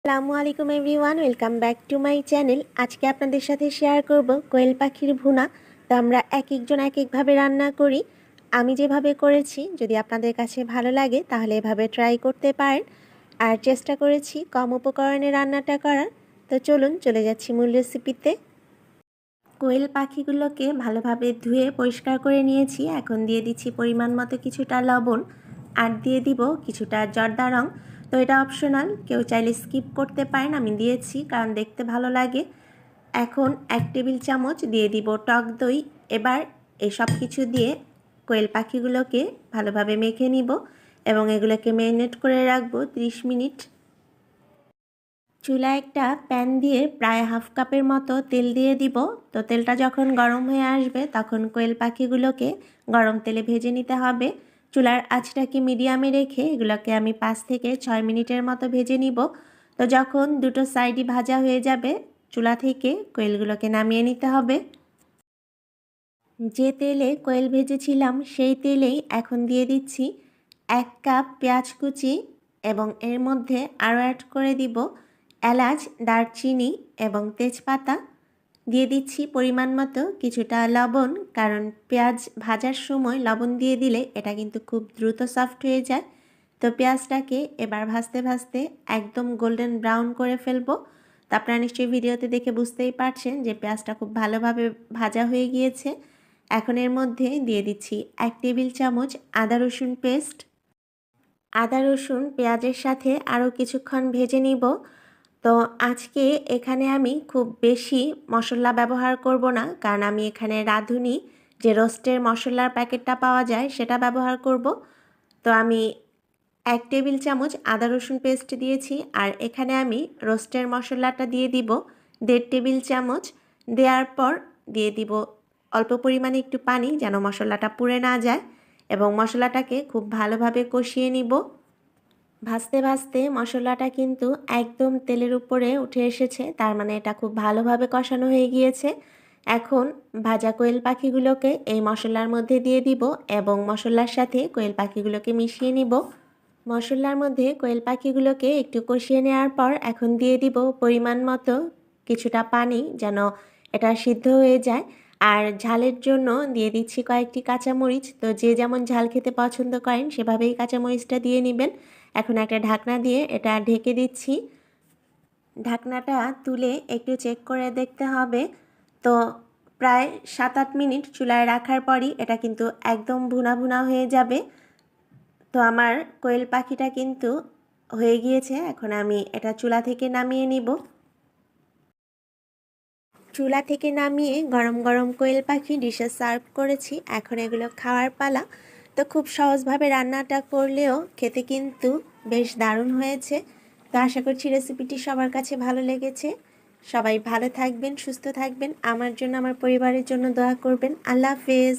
আসসালামু আলাইকুম everyone, welcome back to my channel. আজকে আপনাদের সাথে শেয়ার করব কোয়েল পাখির ভুনা। তো আমরা এক একজন এক একভাবে রান্না করি। আমি যেভাবে করেছি, যদি আপনাদের কাছে ভালো লাগে তাহলে এভাবে ট্রাই করতে পারেন। আর চেষ্টা করেছি কম উপকরণে রান্নাটা করার। তো চলুন চলে যাচ্ছি মূল রেসিপিতে। কোয়েল পাখিগুলোকে ভালোভাবে ধুয়ে পরিষ্কার করে নিয়েছি। এখন দিয়ে দিচ্ছি পরিমাণ মতো কিছুটা লবণ, আর দিয়ে দিব কিছুটা জর্দা রং। তো এটা অপশনাল, কেউ চাইলে স্কিপ করতে পারেন, আমি দিয়েছি কারণ দেখতে ভালো লাগে। এখন 1 টেবিল চামচ দিয়ে দিব টক দই। এবার এই সব কিছু দিয়ে কোয়েল পাখিগুলোকে ভালোভাবে মেখে নিব এবং এগুলোকে ম্যারিনেট করে রাখবো 30 মিনিট। চুলায় একটা প্যান দিয়ে প্রায় হাফ কাপের মতো তেল দিয়ে দিব। তো তেলটা যখন গরম হয়ে আসবে তখন কোয়েল পাখিগুলোকে গরম তেলে ভেজে নিতে হবে। চুলার আঁচটাকে মিডিয়ামে রেখে এগুলোকে আমি 5 থেকে 6 মিনিটের মতো ভেজে নিব। তো যখন দুটো সাইডই ভাজা হয়ে যাবে চুলা থেকে কোয়েলগুলোকে নামিয়ে নিতে হবে। যে তেলে কোয়েল ভেজেছিলাম সেই তেলেই এখন দিয়ে দিচ্ছি 1 কাপ পেঁয়াজ কুচি এবং এর মধ্যে আরও অ্যাড করে দিব এলাচ, দারচিনি এবং তেজপাতা। দিয়ে দিচ্ছি পরিমাণ মতো কিছুটা লবণ, কারণ পেঁয়াজ ভাজার সময় লবণ দিয়ে দিলে এটা কিন্তু খুব দ্রুত সফট হয়ে যায়। তো পেঁয়াজটাকে এবার ভাজতে ভাজতে একদম গোল্ডেন ব্রাউন করে ফেলবো। তো আপনারা নিশ্চয়ই ভিডিওতে দেখে বুঝতেই পারছেন যে পেঁয়াজটা খুব ভালোভাবে ভাজা হয়ে গিয়েছে। এখন এর মধ্যে দিয়ে দিচ্ছি 1 টেবিল চামচ আদা রসুন পেস্ট। আদা রসুন পেঁয়াজের সাথে আরও কিছুক্ষণ ভেজে নিব। তো আজকে এখানে আমি খুব বেশি মশলা ব্যবহার করব না, কারণ আমি এখানে রাঁধুনি যে রোস্টের মশলার প্যাকেটটা পাওয়া যায় সেটা ব্যবহার করব। তো আমি 1 টেবিল চামচ আদা রসুন পেস্ট দিয়েছি, আর এখানে আমি রোস্টের মশলাটা দিয়ে দিব 1.5 টেবিল চামচ। দেওয়ার পর দিয়ে দিব অল্প পরিমাণে একটু পানি, যেন মশলাটা পুড়ে না যায়, এবং মশলাটাকে খুব ভালোভাবে কষিয়ে নিব। ভাজতে ভাজতে মশলাটা কিন্তু একদম তেলের উপরে উঠে এসেছে, তার মানে এটা খুব ভালোভাবে কষানো হয়ে গিয়েছে। এখন ভাজা কোয়েল পাখিগুলোকে এই মশলার মধ্যে দিয়ে দিব এবং মশলার সাথে কোয়েল পাখিগুলোকে মিশিয়ে নিব। মশলার মধ্যে কোয়েল পাখিগুলোকে একটু কষিয়ে নেওয়ার পর এখন দিয়ে দিব পরিমাণ মতো কিছুটা পানি, যেন এটা সিদ্ধ হয়ে যায়। আর ঝালের জন্য দিয়ে দিচ্ছি কয়েকটি কাঁচামরিচ। তো যে যেমন ঝাল খেতে পছন্দ করেন সেভাবেই কাঁচামরিচটা দিয়ে নেবেন। এখন একটা ঢাকনা দিয়ে এটা ঢেকে দিচ্ছি। ঢাকনাটা তুলে একটু চেক করে দেখতে হবে। তো প্রায় 7-8 মিনিট চুলায় রাখার পরই এটা কিন্তু একদম ভুনা ভুনা হয়ে যাবে। তো আমার কোয়েল পাখিটা কিন্তু হয়ে গিয়েছে। এখন আমি এটা চুলা থেকে নামিয়ে নিব। চুলা থেকে নামিয়ে গরম গরম কোয়েল পাখি ডিশে সার্ভ করেছি। এখন এগুলো খাওয়ার পালা। তো খুব সহজভাবে রান্নাটা করলেও খেতে কিন্তু বেশ দারুণ হয়েছে। তো আশা করছি রেসিপিটি সবার কাছে ভালো লেগেছে। সবাই ভালো থাকবেন, সুস্থ থাকবেন, আমার জন্য আমার পরিবারের জন্য দোয়া করবেন। আল্লাহ হাফেজ।